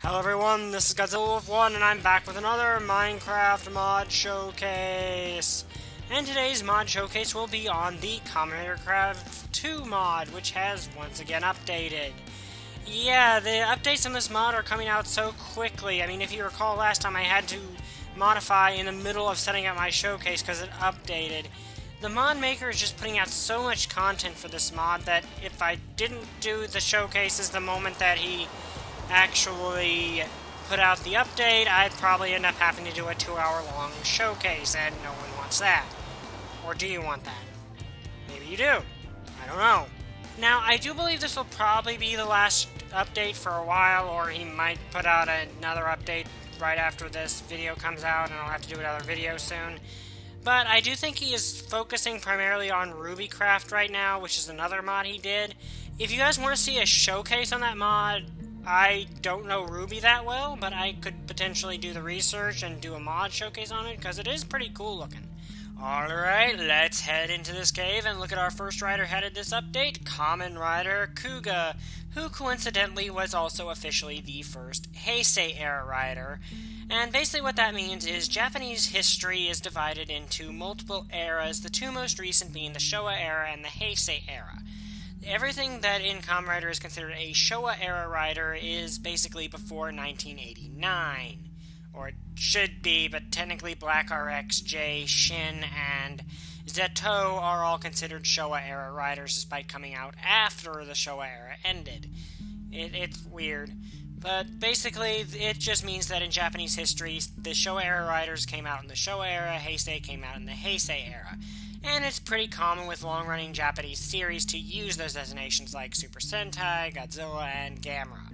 Hello everyone, this is Godzilla1 and I'm back with another Minecraft mod showcase. And today's mod showcase will be on the Kamen Rider Craft 2 mod, which has once again updated. Yeah, the updates on this mod are coming out so quickly. I mean, if you recall last time I had to modify in the middle of setting up my showcase because it updated. The mod maker is just putting out so much content for this mod that if I didn't do the showcases the moment that he actually put out the update, I'd probably end up having to do a 2-hour-long showcase, and no one wants that. Or do you want that? Maybe you do. I don't know. Now, I do believe this will probably be the last update for a while, or he might put out another update right after this video comes out, and I'll have to do another video soon. But I do think he is focusing primarily on Ruby Craft right now, which is another mod he did. If you guys want to see a showcase on that mod, I don't know Ruby that well, but I could potentially do the research and do a mod showcase on it, because it is pretty cool looking. Alright, let's head into this cave and look at our first rider headed this update, Kamen Rider Kuuga, who coincidentally was also officially the first Heisei-era rider. And basically what that means is Japanese history is divided into multiple eras, the two most recent being the Showa era and the Heisei era. Everything that in Kamen Rider is considered a Showa-era rider is basically before 1989. Or it should be, but technically Black RX, J, Shin, and Zeto are all considered Showa-era riders despite coming out after the Showa era ended. It's weird. But basically, it just means that in Japanese history, the Showa-era riders came out in the Showa era, Heisei came out in the Heisei era. And it's pretty common with long-running Japanese series to use those designations like Super Sentai, Godzilla, and Gamera.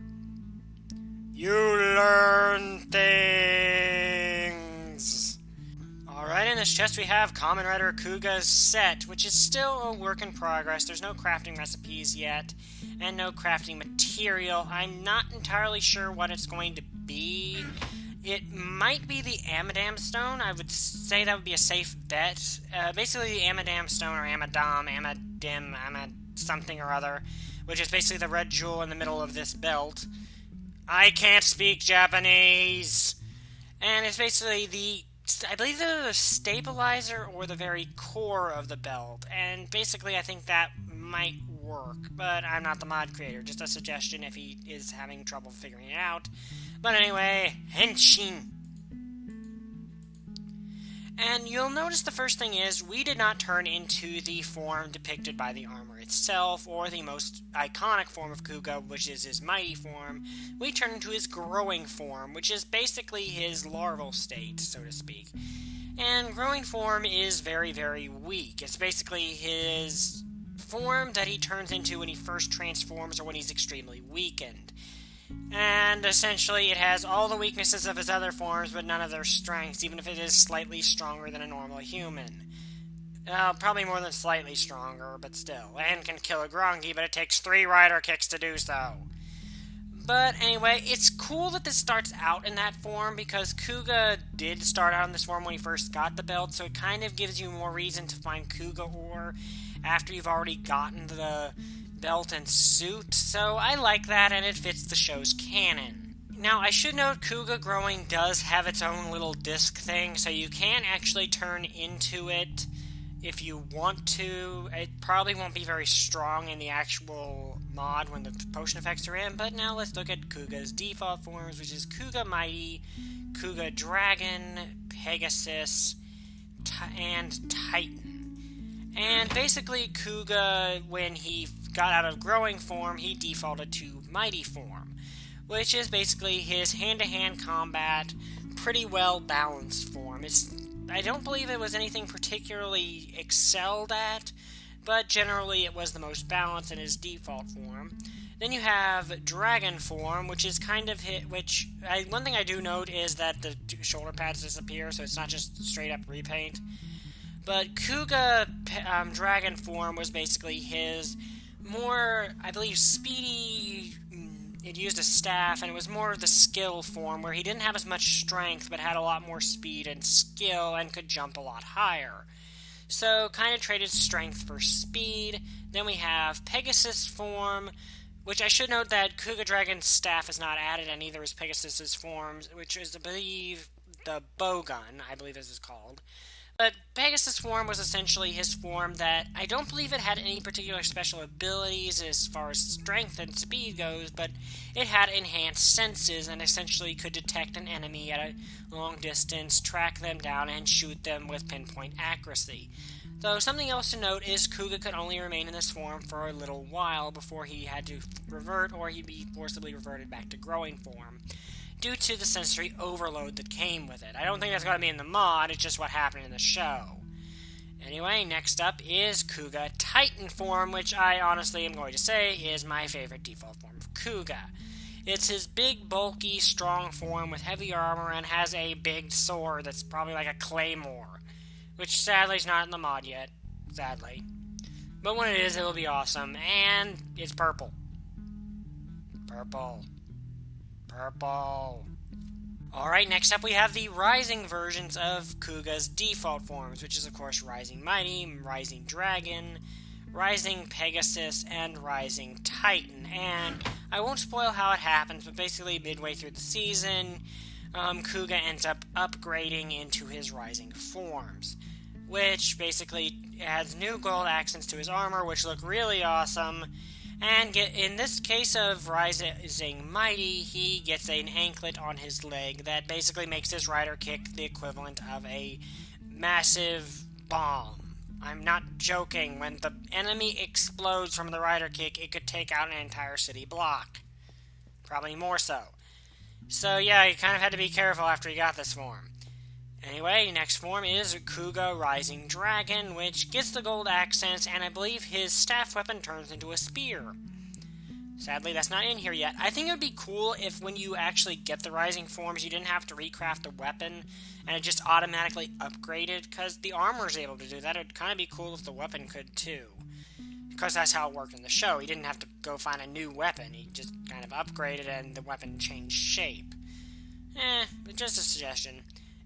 You learn things! Alright, in this chest we have Kamen Rider Kuuga's set, which is still a work in progress. There's no crafting recipes yet, and no crafting material. I'm not entirely sure what it's going to be. It might be the Amadam Stone. I would say that would be a safe bet. Basically, the Amadam Stone, or Amadim, Amad something or other, which is basically the red jewel in the middle of this belt. I can't speak Japanese! And it's basically I believe the stabilizer or the very core of the belt. And basically, I think that might work, but I'm not the mod creator. Just a suggestion if he is having trouble figuring it out. But anyway, Henshin. And you'll notice the first thing is, we did not turn into the form depicted by the armor itself, or the most iconic form of Kuuga, which is his mighty form. We turned into his growing form, which is basically his larval state, so to speak. And growing form is very, very weak. It's basically his form that he turns into when he first transforms or when he's extremely weakened. And essentially it has all the weaknesses of his other forms, but none of their strengths, even if it is slightly stronger than a normal human. Probably more than slightly stronger, but still. And can kill a Grongi, but it takes 3 rider kicks to do so. But anyway, it's cool that this starts out in that form, because Kuuga did start out in this form when he first got the belt, so it kind of gives you more reason to find Kuuga ore after you've already gotten the belt and suit, so I like that, and it fits the show's canon. Now, I should note Kuuga growing does have its own little disc thing, so you can actually turn into it if you want to. It probably won't be very strong in the actual mod when the potion effects are in, but now let's look at Kuuga's default forms, which is Kuuga Mighty, Kuuga Dragon, Pegasus, and Titan. And basically, Kuuga, when he got out of growing form, he defaulted to mighty form, which is basically his hand-to-hand combat, pretty well-balanced form. I don't believe it was anything particularly excelled at, but generally it was the most balanced in his default form. Then you have dragon form, which is kind of one thing I do note is that the shoulder pads disappear, so it's not just straight-up repaint. But Kuuga dragon form was basically his more, I believe, speedy. It used a staff, and it was more of the skill form, where he didn't have as much strength, but had a lot more speed and skill, and could jump a lot higher. So, kind of traded strength for speed. Then we have Pegasus form, Which I should note that Kuuga Dragon's staff is not added, and neither is Pegasus's forms, which is, I believe, the Bowgun, I believe this is called. But Pegasus' form was essentially his form that I don't believe it had any particular special abilities as far as strength and speed goes, but it had enhanced senses and essentially could detect an enemy at a long distance, track them down, and shoot them with pinpoint accuracy. Though something else to note is Kuuga could only remain in this form for a little while before he had to revert or he'd be forcibly reverted back to growing form, due to the sensory overload that came with it. I don't think that's going to be in the mod, it's just what happened in the show. Anyway, next up is Kuuga Titan form, which I honestly am going to say is my favorite default form of Kuuga. It's his big, bulky, strong form with heavy armor and has a big sword that's probably like a claymore, which sadly is not in the mod yet, sadly. But when it is, it will be awesome, and it's purple. Purple. Purple. Alright, next up we have the Rising versions of Kuuga's default forms, which is of course Rising Mighty, Rising Dragon, Rising Pegasus, and Rising Titan. And I won't spoil how it happens, but basically midway through the season, Kuuga ends up upgrading into his Rising forms, which basically adds new gold accents to his armor, which look really awesome. And in this case of Rising Mighty, he gets an anklet on his leg that basically makes his rider kick the equivalent of a massive bomb. I'm not joking. When the enemy explodes from the rider kick, it could take out an entire city block. Probably more so. So yeah, he kind of had to be careful after he got this form. Anyway, next form is Kuuga Rising Dragon, which gets the gold accents, and I believe his staff weapon turns into a spear. Sadly, that's not in here yet. I think it would be cool if when you actually get the Rising forms, you didn't have to recraft the weapon, and it just automatically upgraded, because the armor's able to do that. It'd kind of be cool if the weapon could too, because that's how it worked in the show. He didn't have to go find a new weapon. He just kind of upgraded, and the weapon changed shape. But just a suggestion.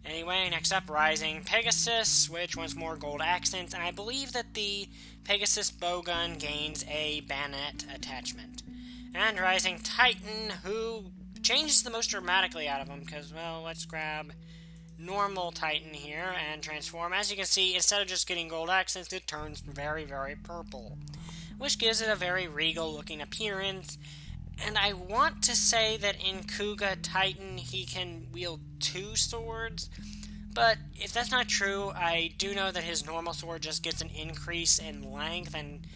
Anyway, next up, Rising Pegasus, which wants more gold accents, and I believe that the Pegasus bowgun gains a bayonet attachment. And Rising Titan, who changes the most dramatically out of them, because, well, let's grab normal Titan here and transform. As you can see, instead of just getting gold accents, it turns very, very purple, which gives it a very regal-looking appearance. And I want to say that in Kuuga Titan, he can wield 2 swords, but if that's not true, I do know that his normal sword just gets an increase in length, and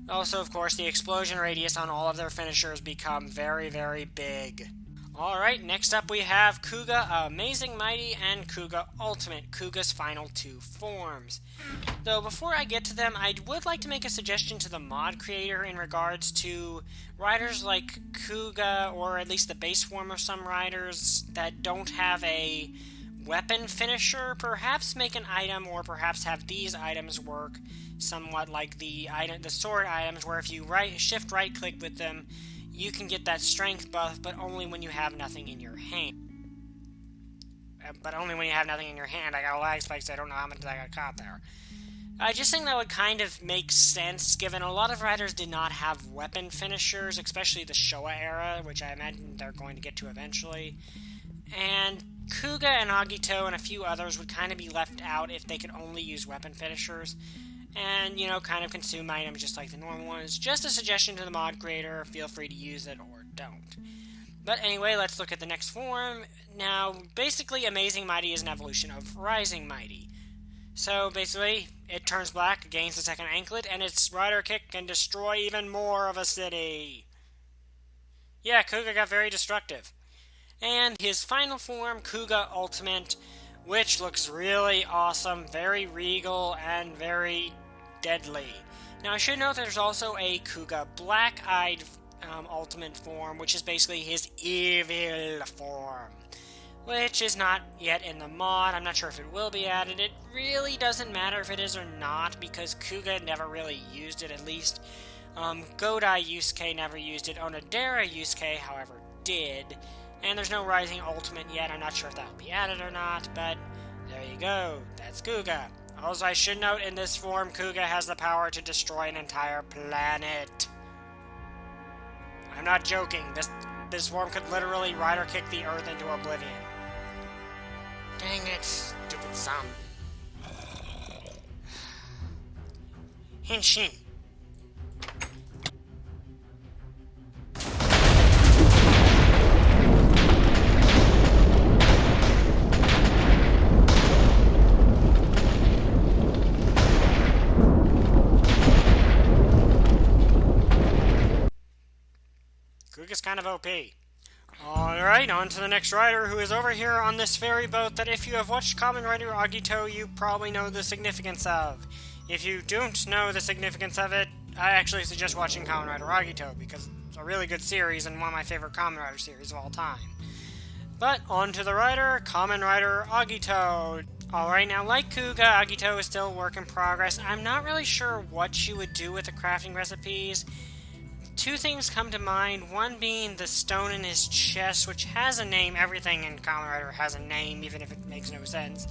also, of course, the explosion radius on all of their finishers become very, very big. Alright, next up we have Kuuga Amazing Mighty and Kuuga Ultimate, Kuuga's final 2 forms. Though before I get to them, I would like to make a suggestion to the mod creator in regards to riders like Kuuga, or at least the base form of some riders that don't have a weapon finisher. Perhaps make an item, or perhaps have these items work somewhat like the sword items, where if you shift right click with them, you can get that strength buff, but only when you have nothing in your hand. I got a lag spike, so I don't know how much I got caught there. I just think that would kind of make sense, given a lot of riders did not have weapon finishers, especially the Showa era, which I imagine they're going to get to eventually. And Kuuga and Agito and a few others would kind of be left out if they could only use weapon finishers. And, kind of consume items just like the normal ones. Just a suggestion to the mod creator, feel free to use it or don't. But anyway, let's look at the next form. Now, basically, Amazing Mighty is an evolution of Rising Mighty. So, basically, it turns black, gains the second anklet, and its rider kick can destroy even more of a city. Yeah, Kuuga got very destructive. And his final form, Kuuga Ultimate, which looks really awesome, very regal, and very deadly. Now, I should note there's also a Kuuga Black-Eyed Ultimate form, which is basically his evil form, which is not yet in the mod. I'm not sure if it will be added. It really doesn't matter if it is or not, because Kuuga never really used it, at least. Godai Yusuke never used it. Onodera Yusuke, however, did. And there's no Rising Ultimate yet. I'm not sure if that will be added or not, but there you go. That's Kuuga. Also, I should note, in this form, Kuuga has the power to destroy an entire planet. I'm not joking. This form could literally rider kick the earth into oblivion. Dang it, stupid son. Henshin. Kuuga's kind of OP. Alright, on to the next rider, who is over here on this ferry boat that if you have watched Kamen Rider Agito, you probably know the significance of. If you don't know the significance of it, I actually suggest watching Kamen Rider Agito, because it's a really good series and one of my favorite Kamen Rider series of all time. But, on to the rider, Kamen Rider Agito. Alright, now like Kuuga, Agito is still a work in progress. I'm not really sure what she would do with the crafting recipes. Two things come to mind, one being the stone in his chest, which has a name. Everything in Kamen Rider has a name, even if it makes no sense.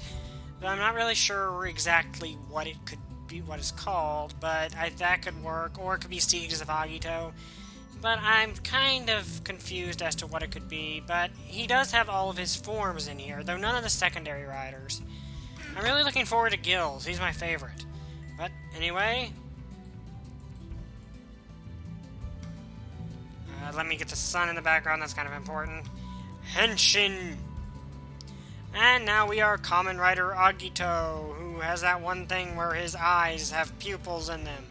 But I'm not really sure exactly what it could be, what it's called, but that could work, or it could be Sieges of Agito. But I'm kind of confused as to what it could be, but he does have all of his forms in here, though none of the secondary riders. I'm really looking forward to Gills, he's my favorite. But anyway... let me get the sun in the background, that's kind of important. Henshin! And now we are Kamen Rider Agito, who has that one thing where his eyes have pupils in them.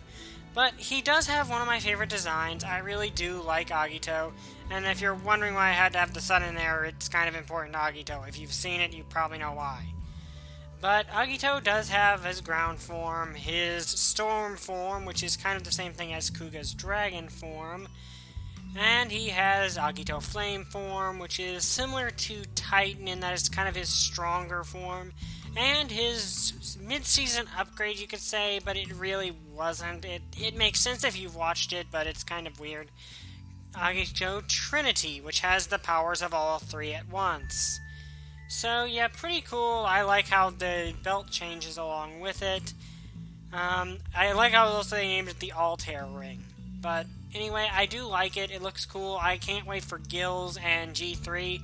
But he does have one of my favorite designs. I really do like Agito. And if you're wondering why I had to have the sun in there, it's kind of important to Agito. If you've seen it, you probably know why. But Agito does have his ground form, his storm form, which is kind of the same thing as Kuuga's dragon form. And he has Agito Flame form, which is similar to Titan in that it's kind of his stronger form. And his mid-season upgrade, you could say, but it really wasn't. It makes sense if you've watched it, but it's kind of weird. Agito Trinity, which has the powers of all three at once. So, yeah, pretty cool. I like how the belt changes along with it. I like how also they named it the Altair Ring. But anyway, I do like it. It looks cool. I can't wait for Gills and G3.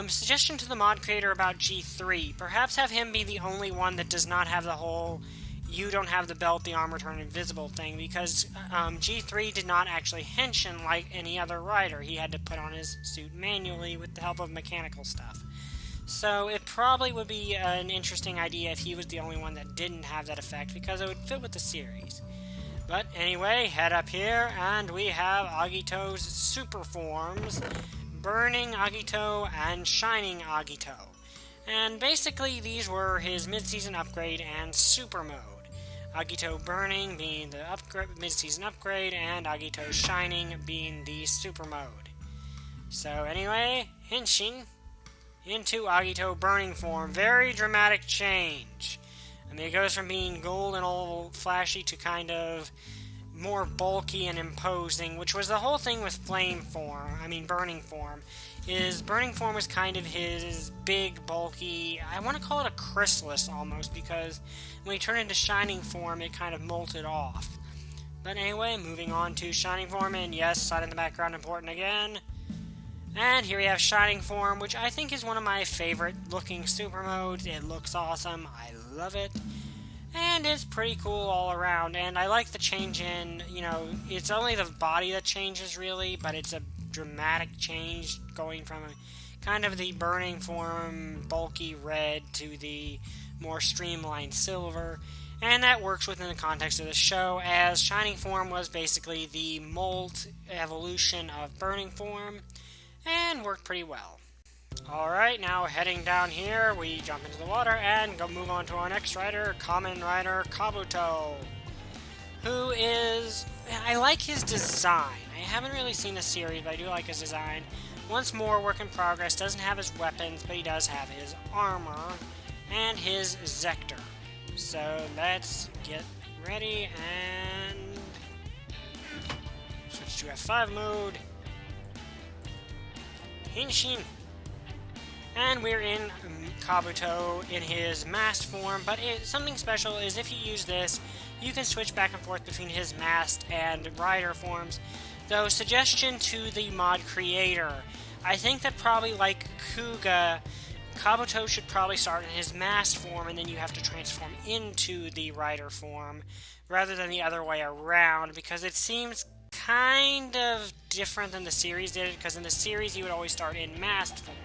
Suggestion to the mod creator about G3. Perhaps have him be the only one that does not have the whole you don't have the belt, the armor turn invisible thing, because G3 did not actually henshin like any other rider. He had to put on his suit manually with the help of mechanical stuff. So it probably would be an interesting idea if he was the only one that didn't have that effect, because it would fit with the series. But anyway, head up here, and we have Agito's super forms, Burning Agito and Shining Agito. And basically, these were his mid-season upgrade and super mode. Agito Burning being the mid-season upgrade, and Agito Shining being the super mode. So anyway, henshin into Agito Burning form. Very dramatic change. I mean, it goes from being gold and all flashy to kind of more bulky and imposing, which was the whole thing with Burning form. Burning form was kind of his big, bulky, I want to call it a chrysalis almost, because when he turned into Shining form, it kind of molted off. But anyway, moving on to Shining form, and yes, sun in the background important again. And here we have Shining form, which I think is one of my favorite looking super modes. It looks awesome, I love it. And it's pretty cool all around, and I like the change in, it's only the body that changes really, but it's a dramatic change going from kind of the burning form, bulky red, to the more streamlined silver, and that works within the context of the show, as Shining form was basically the mold evolution of burning form, and worked pretty well. Alright, now heading down here, we jump into the water and go move on to our next rider, Kamen Rider Kabuto, who is... I like his design. I haven't really seen the series, but I do like his design. Once more, work in progress, doesn't have his weapons, but he does have his armor and his Zector. So let's get ready and switch to F5 mode. Henshin. And we're in Kabuto in his masked form, but something special is if you use this, you can switch back and forth between his masked and rider forms. Though, suggestion to the mod creator, I think that probably like Kuuga, Kabuto should probably start in his masked form, and then you have to transform into the rider form, rather than the other way around, because it seems kind of different than the series did, because in the series you would always start in masked form.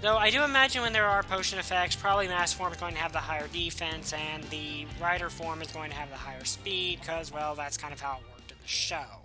Though I do imagine when there are potion effects, probably masked form is going to have the higher defense, and the rider form is going to have the higher speed, because, well, that's kind of how it worked in the show.